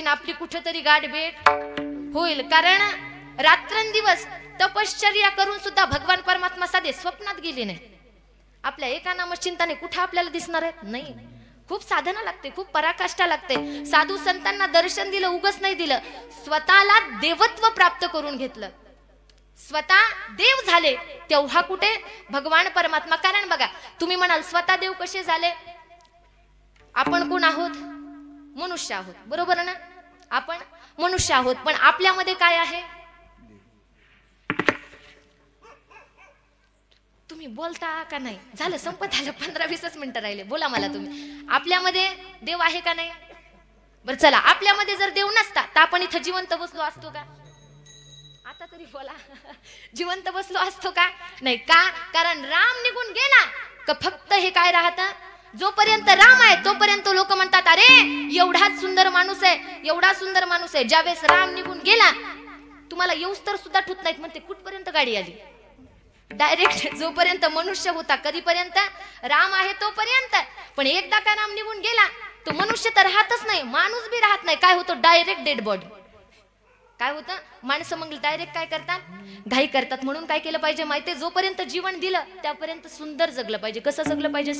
आपली कुठेतरी गाठ भेट होईल, कारण रात्रंदिवस तपश्चर्या करून सुद्धा भगवान परमात्मा साधे स्वप्नात गेले नाही. आपल्या एका नामचिंताने कुठे आपल्याला दिसणार आहे? नाही. खूप साधना लागते, खूप पराकाष्ठा लागते. साधू संतांना दर्शन दिलं उगच नाही दिलं, स्वतःला देवत्व प्राप्त करून घेतलं, स्वतः देव झाले. तेव्हा कुठे भगवान परमात्मा. कारण बघा, तुम्ही म्हणाल स्वतः देव कसे झाले? आपण कोण आहोत? मनुष्य आहोत, बरोबर ना? आपण मनुष्य आहोत, पण आपल्यामध्ये काय आहे? तुम्ही बोलता का नाही? झालं, संपत आलं, 15-20 मिनिटं राहिले, बोला मला तुम्ही. आपल्यामध्ये देव आहे का नाही? बरं चला, आपल्यामध्ये जर देव नसता तर आपण इथं जिवंत बसलो असतो का? आता तरी बोला, जिवंत बसलो असतो का? नाही. का? कारण राम निघून गेला का फक्त हे काय राहतं? जोपर्यंत राम आहे तोपर्यंत लोक म्हणतात अरे एवढाच सुंदर माणूस आहे, एवढा सुंदर माणूस आहे. ज्यावेळेस राम निघून गेला, तुम्हाला येऊस तर सुद्धा ठुत नाहीत म्हणते. कुठपर्यंत गाडी आली? डायरेक्ट जोपर्यंत मनुष्य होता, कधीपर्यंत? राम आहे तोपर्यंत. पण एकदा का राम निघून गेला तो मनुष्य तर राहतच नाही, माणूस बी राहत नाही. काय होतं? Direct dead body. काय होतं? माणसं मग डायरेक्ट काय करतात? घाई करतात. म्हणून काय केलं पाहिजे माहितीये? जोपर्यंत जीवन दिलं त्यापर्यंत सुंदर जगलं पाहिजे. कसं जगलं पाहिजे?